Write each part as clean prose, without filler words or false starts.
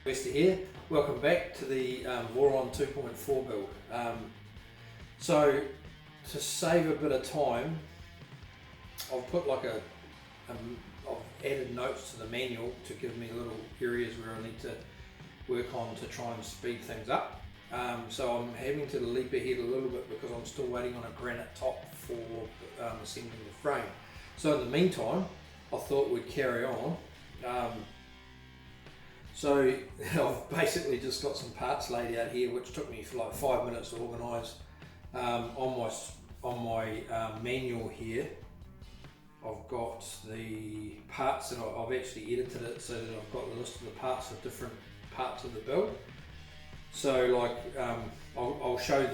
Wester here. Welcome back to the Voron 2.4 build. So to save a bit of time, I've put like I've added notes to the manual to give me little areas where I need to work on to try and speed things up. So I'm having to leap ahead a little bit because I'm still waiting on a granite top for assembling the frame. So in the meantime, I thought we'd carry on. So I've basically just got some parts laid out here, which took me for like 5 minutes to organise. On my manual here, I've got the parts that I've actually edited it so that I've got the list of the parts of different parts of the build. So like I'll show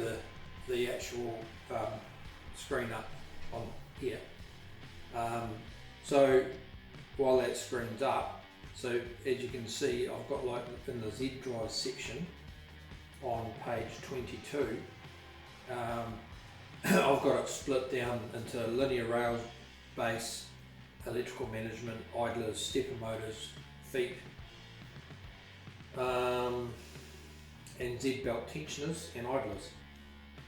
the actual screen up on here. So while that screen's up, so as you can see, I've got like in the Z drive section on page 22, I've got it split down into linear rails, base, electrical management, idlers, stepper motors, feet, and Z belt tensioners and idlers.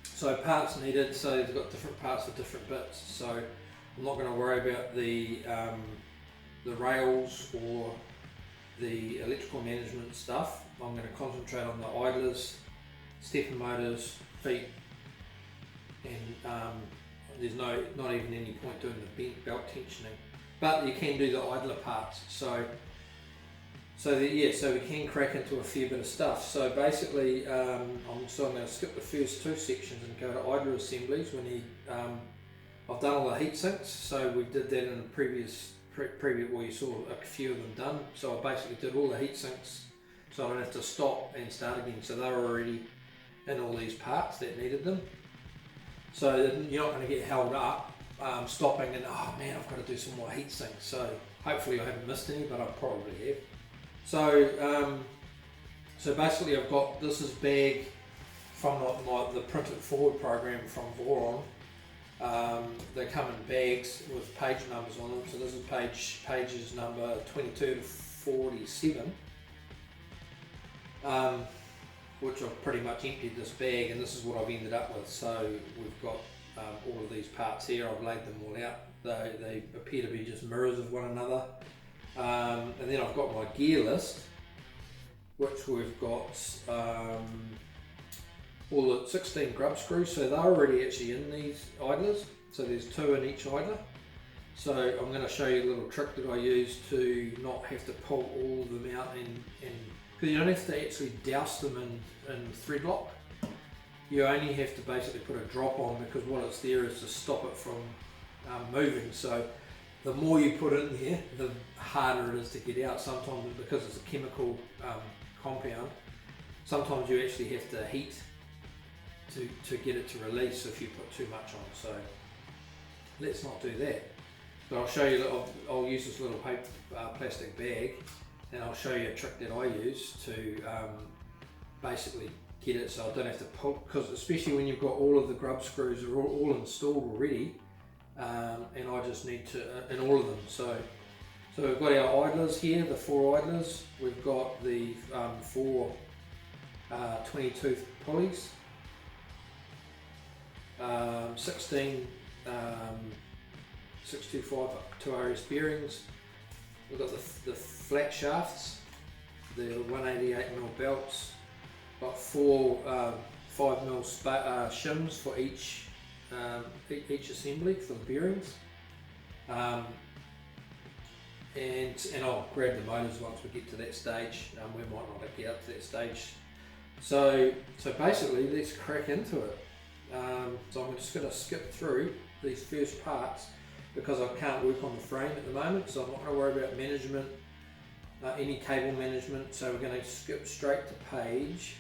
So parts needed, so they've got different parts for different bits. So I'm not going to worry about the rails or the electrical management stuff. I'm going to concentrate on the idlers, stepper motors, feet, and there's not even any point doing the belt tensioning, but you can do the idler parts. So we can crack into a fair bit of stuff. So basically, I'm going to skip the first two sections and go to idler assemblies. I've done all the heat sinks, so we did that in a previous well, you saw a few of them done. So I basically did all the heat sinks, so I don't have to stop and start again. So they were already in all these parts that needed them. So you're not going to get held up stopping and, oh man, I've got to do some more heat sinks. So hopefully I haven't missed any, but I probably have. So basically I've got, this is bag from the printed forward program from Voron. They come in bags with page numbers on them. So this is pages number 22 to 47, which I've pretty much emptied this bag, and this is what I've ended up with. So we've got all of these parts here. I've laid them all out. They appear to be just mirrors of one another. And then I've got my gear list, which we've got all the 16 grub screws, so they're already actually in these idlers. So there's 2 in each idler. So I'm going to show you a little trick that I use to not have to pull all of them out, and because you don't have to actually douse them in thread lock. You only have to basically put a drop on, because what it's there is to stop it from moving. So the more you put in there, the harder it is to get out. Sometimes, because it's a chemical compound, sometimes you actually have to heat to get it to release if you put too much on. So let's not do that. But I'll show you that I'll use this little paper, plastic bag, and I'll show you a trick that I use to basically get it so I don't have to pull, because especially when you've got all of the grub screws are all installed already, and I just need to, in all of them. So we've got our idlers here, the 4 idlers. We've got the 4 20-tooth pulleys, 16 625 2RS bearings. We've got the flat shafts, the 188mm belts, got 4 5mm shims for each assembly for the bearings, and I'll grab the motors once we get to that stage. We might not get up to that stage. So basically, let's crack into it. So I'm just going to skip through these first parts because I can't work on the frame at the moment, so I'm not going to worry about management, any cable management. So we're going to skip straight to page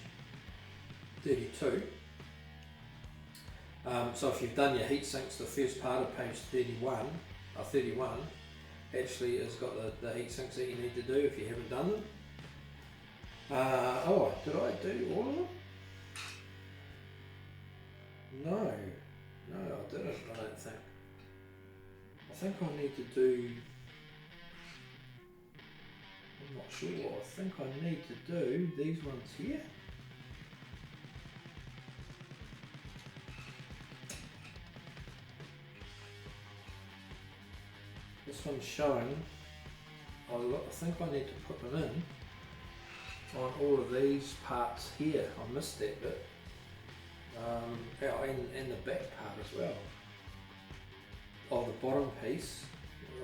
32. So if you've done your heat sinks, the first part of page 31 actually has got the heat sinks that you need to do if you haven't done them. Oh, did I do all of them? No, I didn't, I don't think. I think I need to do, I'm not sure. I think I need to do these ones here. This one's showing. I think I need to put them in on all of these parts here. I missed that bit. And the back part as well. Oh, the bottom piece.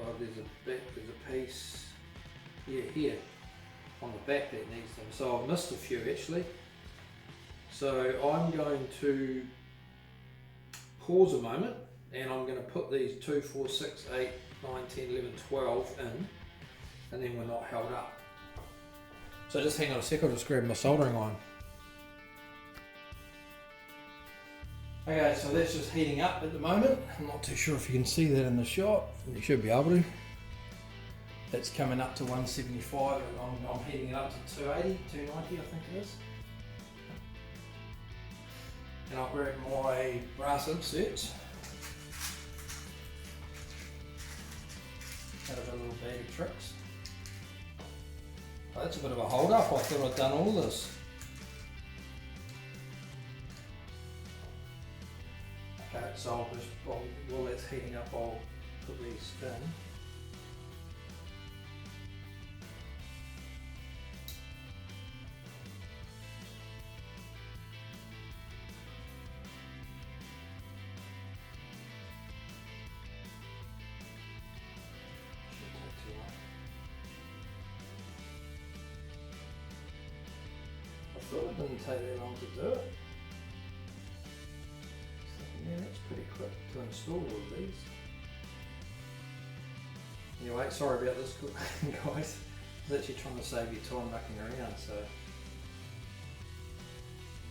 Oh, there's a piece here on the back that needs them. So I missed a few actually. So I'm going to pause a moment and I'm going to put these 2, 4, 6, 8, 9, 10, 11, 12 in, and then we're not held up. So just hang on a sec, I'll just grab my soldering iron. Okay, so that's just heating up at the moment. I'm not too sure if you can see that in the shot. You should be able to. That's coming up to 175 and I'm heating it up to 280, 290 I think it is. And I'll grab my brass inserts out of a little bag of tricks. Oh, that's a bit of a hold up, I thought I'd done all this. Okay, so I'll just, while that's heating up, I'll put these in. Shouldn't take too long. I thought it didn't take that long to do it. Yeah, that's pretty quick to install all of these. Anyway, sorry about this guys. I was actually trying to save you time mucking around, so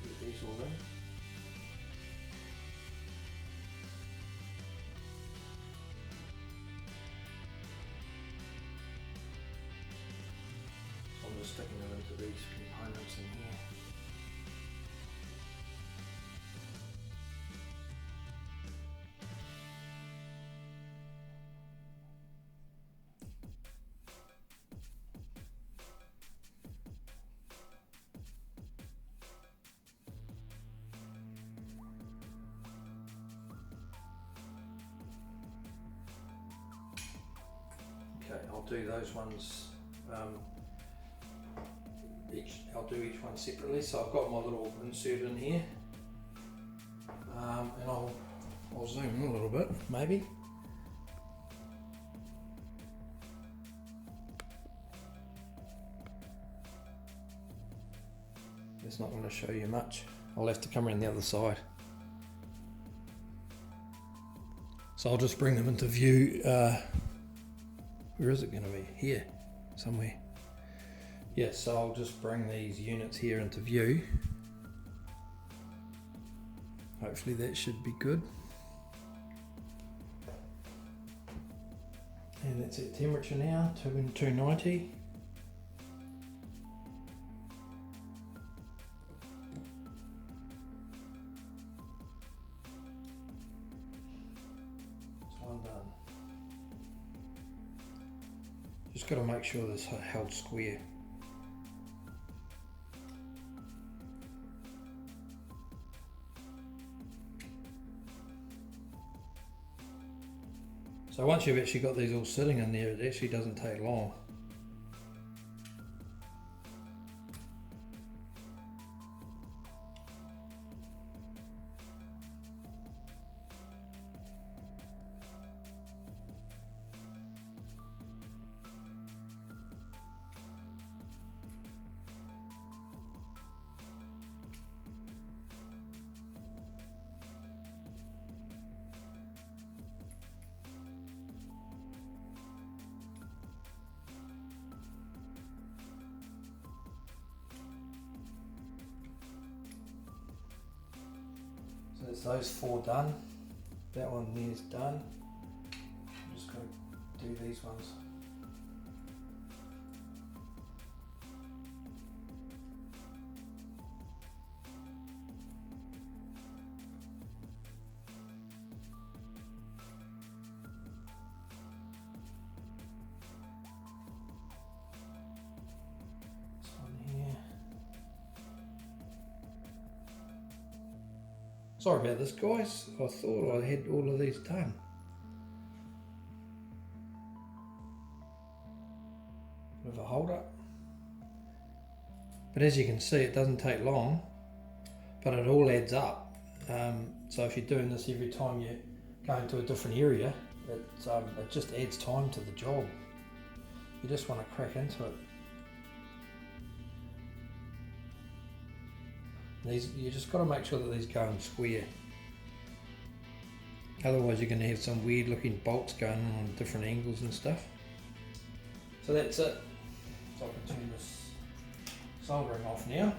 get these all in. So I'm just sticking them into these components in here. Okay, I'll do those ones, I'll do each one separately. So I've got my little insert in here, and I'll zoom in a little bit, maybe. It's not going to show you much. I'll have to come around the other side. So I'll just bring them into view. Where is it going to be? Here, somewhere. Yeah, so I'll just bring these units here into view. Hopefully that should be good. And that's at temperature now, 290. That's one done. Just got to make sure this is held square. So once you've actually got these all sitting in there, it actually doesn't take long. So there's those 4 done. That one there is done. I'm just going to do these ones. Sorry about this, guys. I thought I had all of these done. Bit of a hold up. But as you can see, it doesn't take long, but it all adds up. So if you're doing this every time you go into a different area, it just adds time to the job. You just want to crack into it. You just got to make sure that these go in square. Otherwise you're going to have some weird looking bolts going on different angles and stuff. So that's it. So I can turn this soldering off now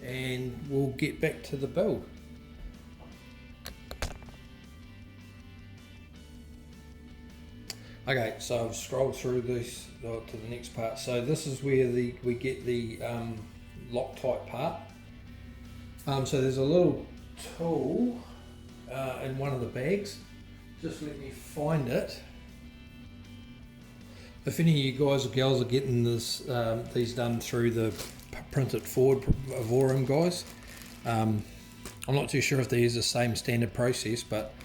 and we'll get back to the build. Okay, so I've scrolled through this to the next part. So this is where we get the Loctite part. So there's a little tool in one of the bags. Just let me find it. If any of you guys or girls are getting this, these done through the printed forward Voron guys, I'm not too sure if they use the same standard process, but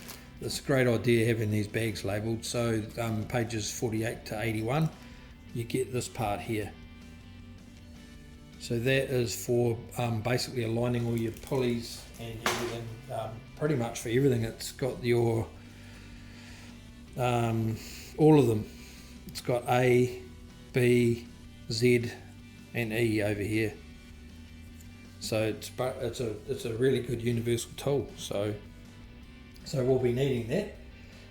it's a great idea having these bags labelled. So pages 48 to 81, you get this part here. So that is for basically aligning all your pulleys and everything, pretty much for everything. It's got your, all of them. It's got A, B, Z and E over here. So it's a really good universal tool. So we'll be needing that.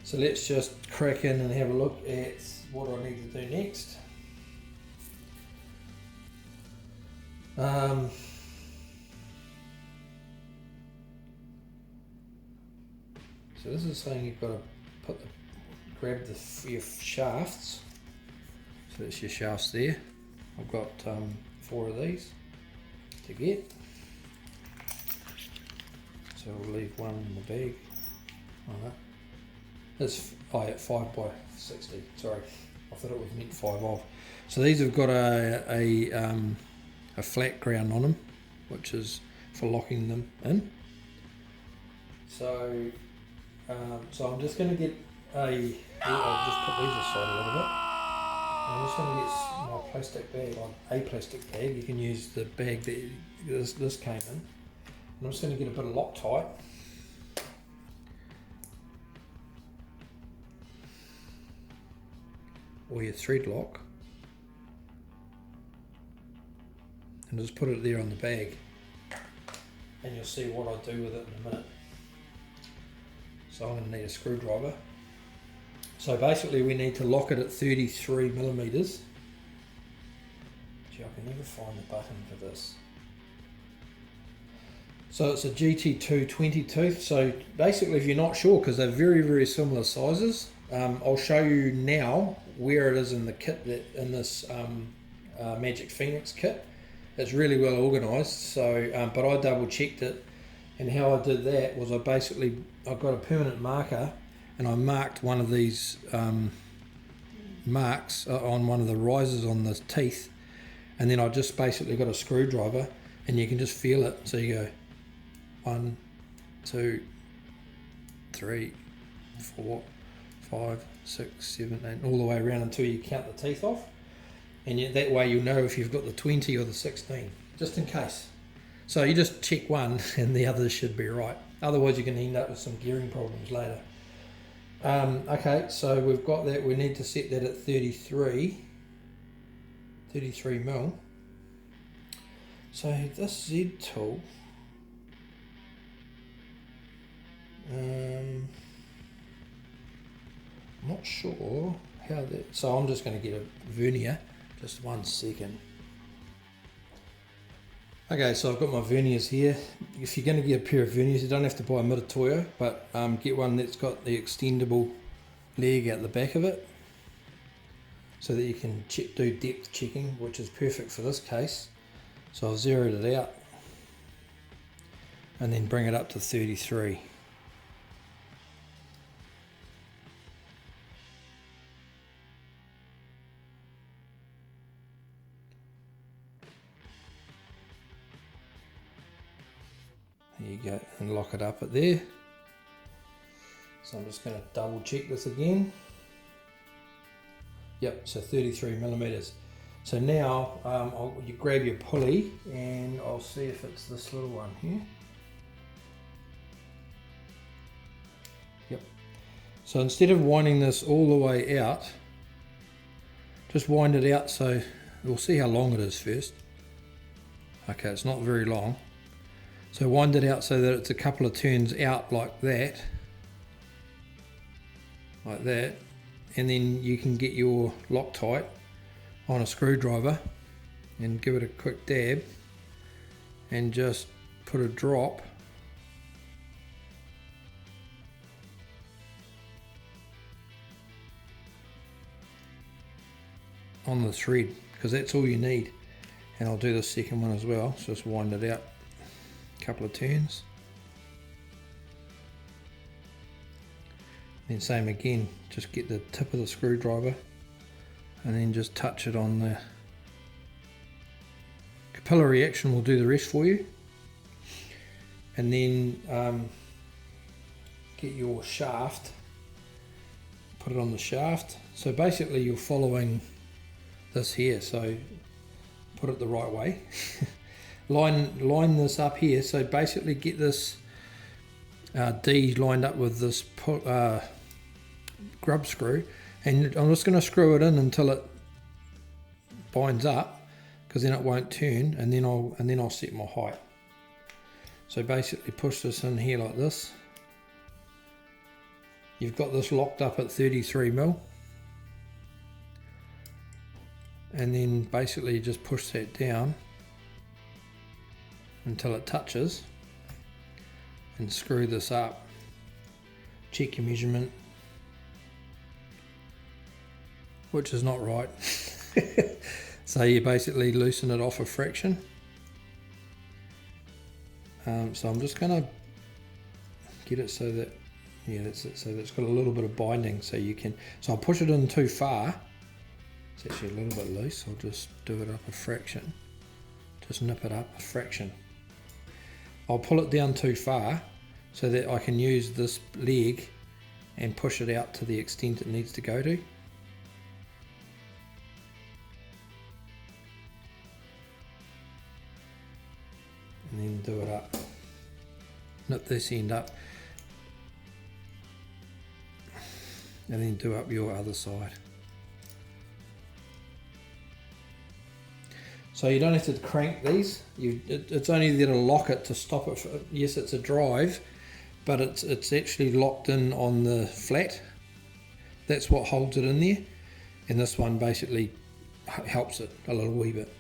So let's just crack in and have a look at what I need to do next. So this is saying you've got to grab your shafts. So that's your shafts there. I've got 4 of these to get. So we'll leave one in the bag. That's 5 by 60. Sorry, I thought it was meant 5 off. So these have got a flat ground on them, which is for locking them in. So I'm just going to get I'll just put these aside a little bit. I'm just going to get my plastic bag, a plastic bag. You can use the bag that this came in. And I'm just going to get a bit of Loctite. Or your thread lock. And just put it there on the bag. And you'll see what I do with it in a minute. So I'm going to need a screwdriver. So basically we need to lock it at 33 millimeters. Gee, I can never find the button for this. So it's a GT2 20 tooth. So basically if you're not sure, because they're very, very similar sizes, I'll show you now where it is in the kit, in this Magic Phoenix kit. It's really well organised. So, but I double checked it, and how I did that was I got a permanent marker, and I marked one of these marks on one of the risers on the teeth, and then I just basically got a screwdriver, and you can just feel it. So you go 1, 2, 3, 4, 5, 6, 7, 8, all the way around until you count the teeth off, and that way you'll know if you've got the 20 or the 16, just in case. So you just check one and the others should be right. Otherwise you're going to end up with some gearing problems later. Okay, so we've got that. We need to set that at 33 mil. So this Z tool, I'm not sure how that, so I'm just going to get a vernier, just 1 second. Okay, so I've got my verniers here. If you're going to get a pair of verniers, you don't have to buy a Mitutoyo, but get one that's got the extendable leg out the back of it, so that you can do depth checking, which is perfect for this case. So I've zeroed it out, and then bring it up to 33. There you go, and lock it up at there. So I'm just going to double check this again. Yep, so 33 millimeters. So now you grab your pulley and I'll see if it's this little one here. Yep. So instead of winding this all the way out, just wind it out so we'll see how long it is first. Okay, it's not very long. So wind it out so that it's a couple of turns out like that. Like that. And then you can get your Loctite on a screwdriver and give it a quick dab and just put a drop on the thread, because that's all you need. And I'll do the second one as well, so just wind it out a couple of turns. Then same again, just get the tip of the screwdriver and then just touch it on the capillary action will do the rest for you. And then get your shaft, put it on the shaft. So basically you're following this here, so put it the right way. line this up here, so basically get this D lined up with this grub screw, and I'm just going to screw it in until it binds up, because then it won't turn, and then I'll set my height. So basically push this in here like this. You've got this locked up at 33 mil, and then basically just push that down until it touches, and screw this up. Check your measurement, which is not right. So you basically loosen it off a fraction. So I'm just going to get it so that, yeah, that's it, so that it's got a little bit of binding, so you can, so I'll push it in too far. It's actually a little bit loose. I'll just do it up a fraction, just nip it up a fraction. I'll pull it down too far so that I can use this leg and push it out to the extent it needs to go to. And then do it up. Nip this end up. And then do up your other side. So you don't have to crank these. It's only there to lock it, to stop it. Yes, it's a drive, but it's actually locked in on the flat. That's what holds it in there. And this one basically helps it a little wee bit.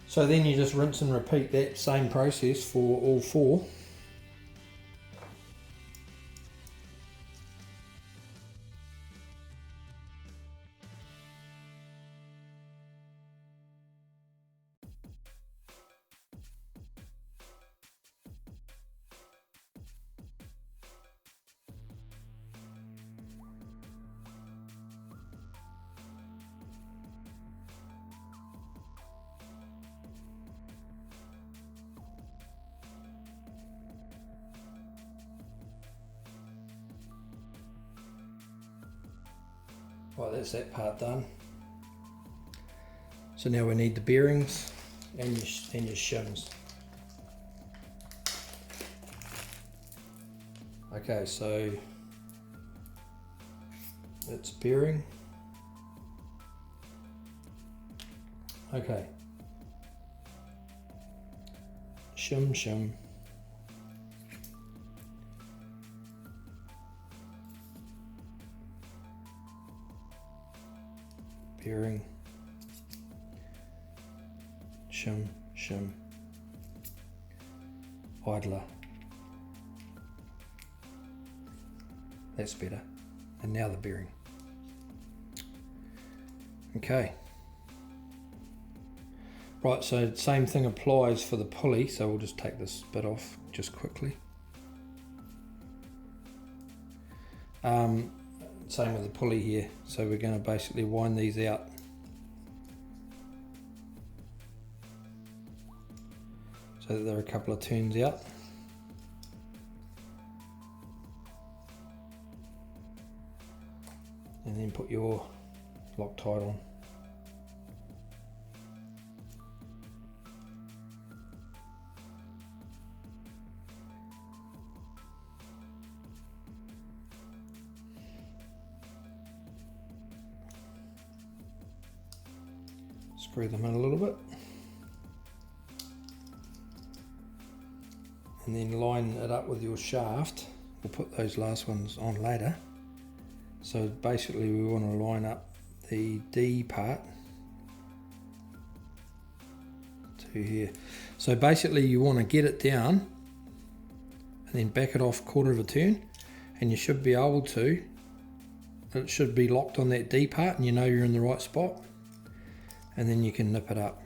So then you just rinse and repeat that same process for all four. Right, that's that part done. So now we need the bearings and your shims. Okay, so it's bearing. Okay. Shim. Bearing, shim, idler. That's better. And now the bearing. Okay. Right, so same thing applies for the pulley, so we'll just take this bit off just quickly. Same with the pulley here, so we're going to basically wind these out. so that they're a couple of turns out. And then put your Loctite on. Screw them in a little bit. And then line it up with your shaft. We'll put those last ones on later. So basically we want to line up the D part to here. So basically you want to get it down and then back it off 1/4 of a turn, and you should be able to, it should be locked on that D part and you know you're in the right spot, and then you can nip it up.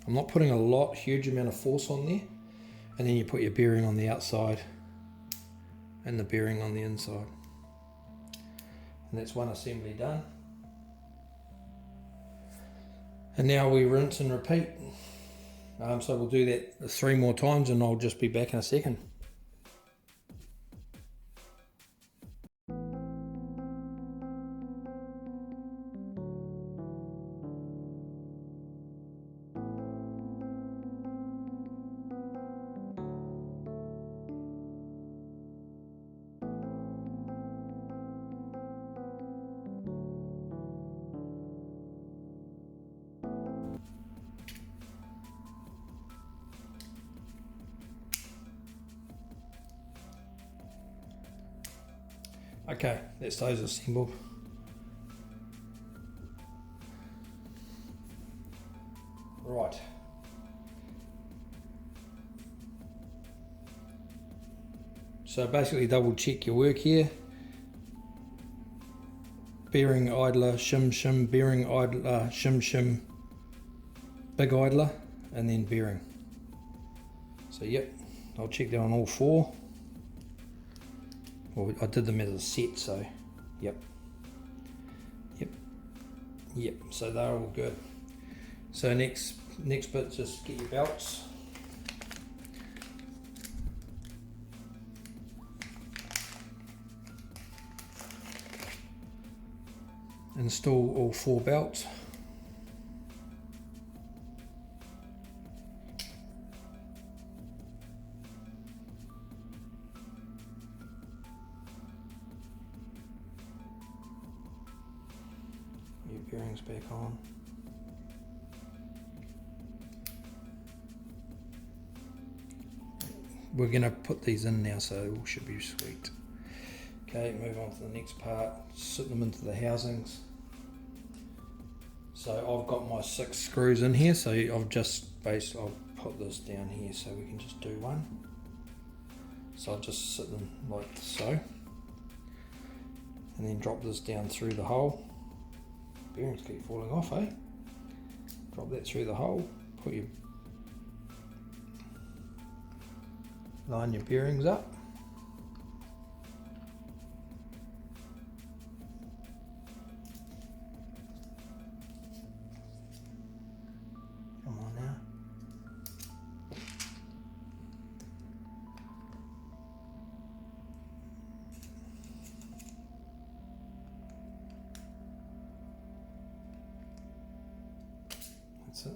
I'm not putting a huge amount of force on there, and then you put your bearing on the outside and the bearing on the inside. And that's one assembly done. And now we rinse and repeat. So we'll do that 3 more times and I'll just be back in a second. Okay, that's those assembled. Right. So basically double check your work here. Bearing idler, shim shim, bearing idler, shim shim, big idler, and then bearing. So yep, I'll check that on all 4. Well, I did them as a set, so yep, so they're all good. So next bit, just get your belts. Install all 4 belts. Your bearings back on. We're going to put these in now, so it all should be sweet. Okay, move on to the next part. Sit them into the housings. So I've got my 6 screws in here, so I'll put this down here so we can just do one. So I'll just sit them like so, and then drop this down through the hole. Bearings keep falling off, eh? Drop that through the hole, line your bearings up. Come on now. That's it.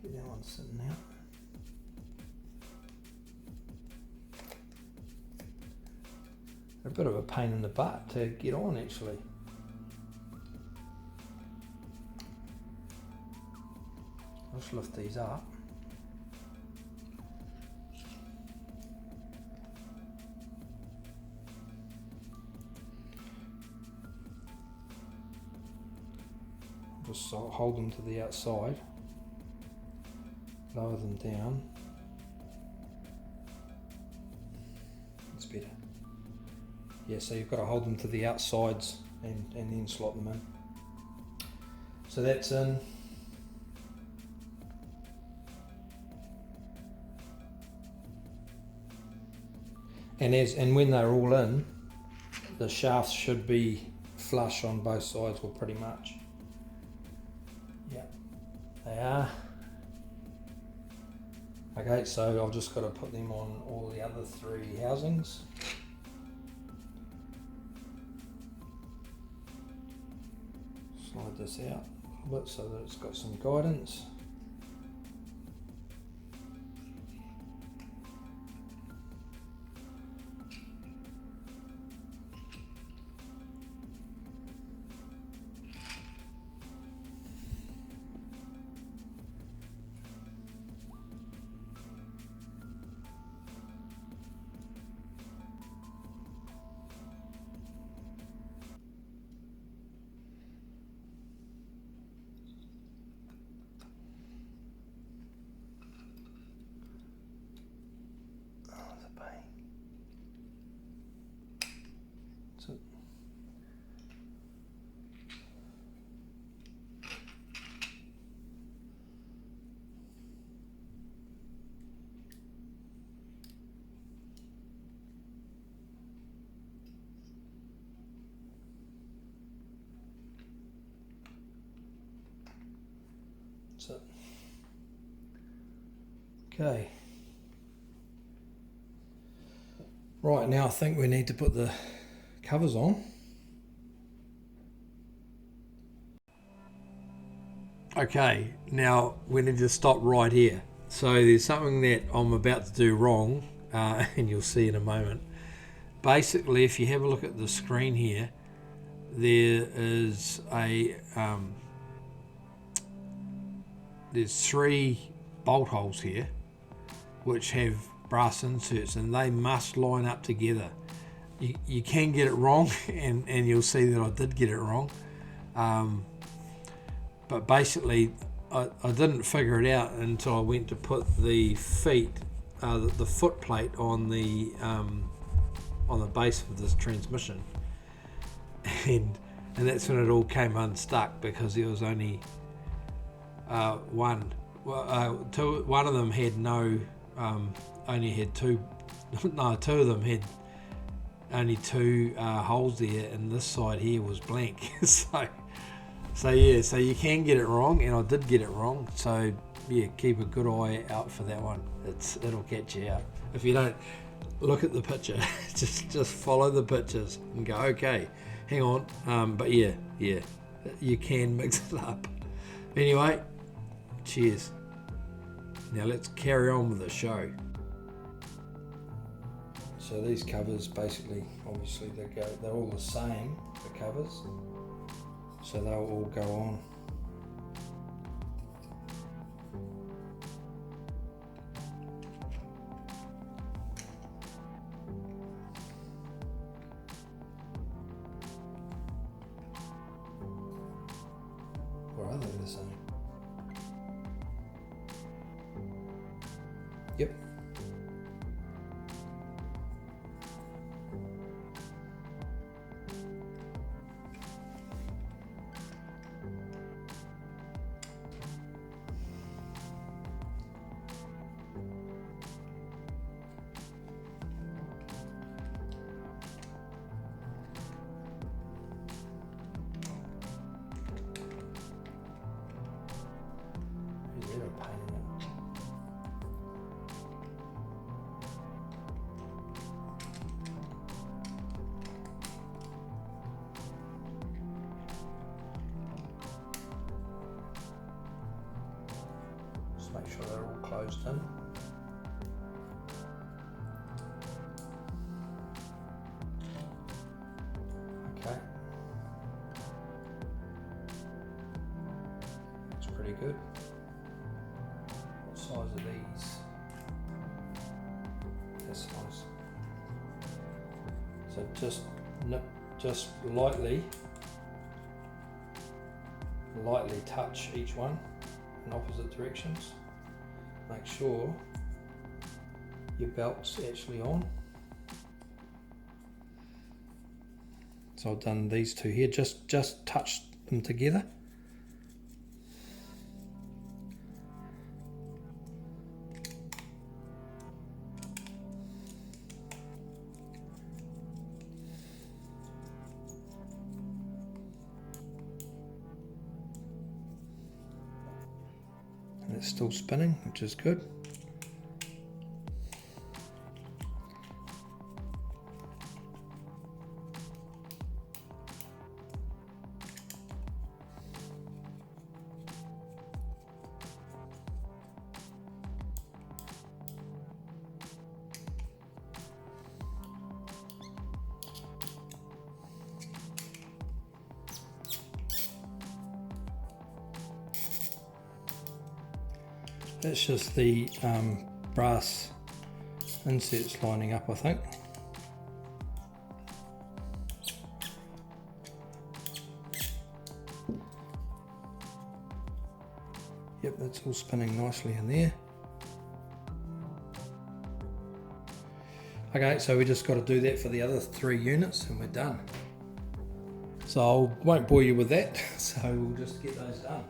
Get that one sitting out. A bit of a pain in the butt to get on, actually. I'll just lift these up. Just hold them to the outside, lower them down. That's better. Yeah, so you've got to hold them to the outsides and then slot them in. So that's in. And when they're all in, the shafts should be flush on both sides, or pretty much. Yeah, they are. Okay, so I've just got to put them on all the other 3 housings. Slide this out a little bit so that it's got some guidance. So, okay. Right, now I think we need to put the covers on. Okay, now we need to stop right here. So there's something that I'm about to do wrong, and you'll see in a moment. Basically, if you have a look at the screen here, there is there's 3 bolt holes here which have brass inserts, and they must line up together. You can get it wrong, and you'll see that I did get it wrong. But basically, I didn't figure it out until I went to put the the foot plate on the base of this transmission, and that's when it all came unstuck, because there was only one of them had only had 2. No, 2 of them had only 2 holes there, and this side here was blank. So yeah, so you can get it wrong, and I did get it wrong. So yeah, keep a good eye out for that one. It'll catch you out if you don't look at the picture. just follow the pictures and go, okay, hang on. But yeah, you can mix it up. Anyway, cheers. Now let's carry on with the show. So these covers, basically, obviously they're all the same, the covers. So they'll all go on. Or are they the same? Yep. Make sure they're all closed in. Okay. That's pretty good. What size are these? This size. So just lightly touch each one in opposite directions. Make sure your belt's actually on. So I've done these 2 here, just touch them together. It's still spinning, which is good. That's just the brass insets lining up, I think. Yep, that's all spinning nicely in there. Okay, so we just got to do that for the other 3 units and we're done. So I won't bore you with that, so we'll just get those done.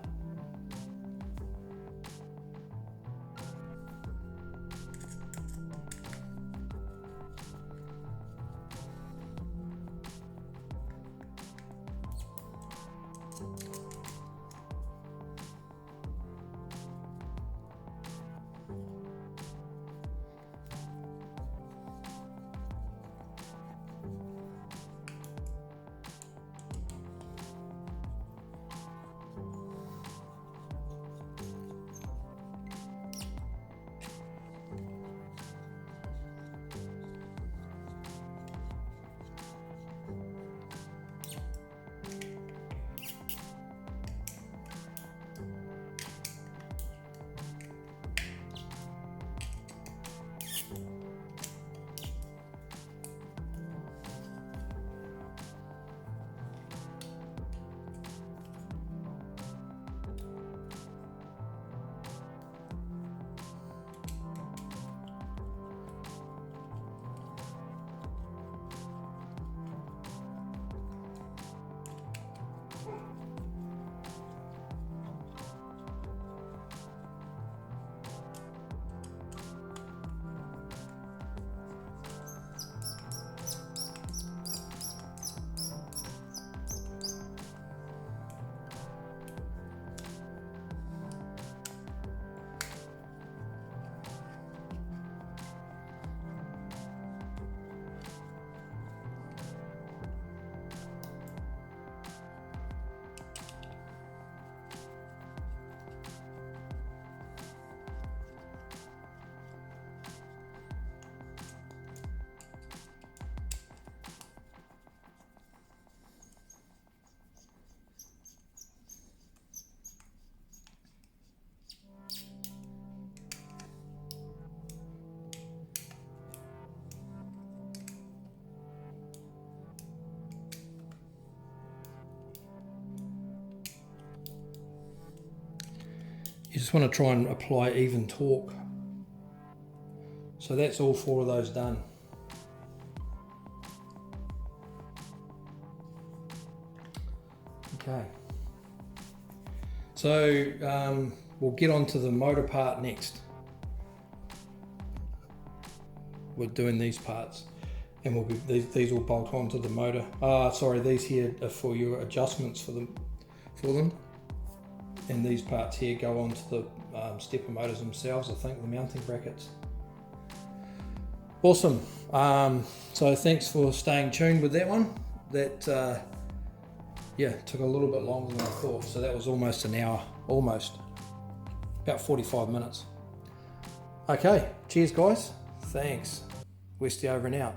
You just want to try and apply even torque. So that's all 4 of those done. Okay. So we'll get on to the motor part next. We're doing these parts, and we'll be these will bolt onto the motor. Sorry, these here are for your adjustments for them. And these parts here go onto the stepper motors themselves, I think, the mounting brackets. Awesome. So thanks for staying tuned with that one. That yeah, took a little bit longer than I thought. So that was almost an hour, about 45 minutes. Okay, cheers guys. Thanks. Westy over and out.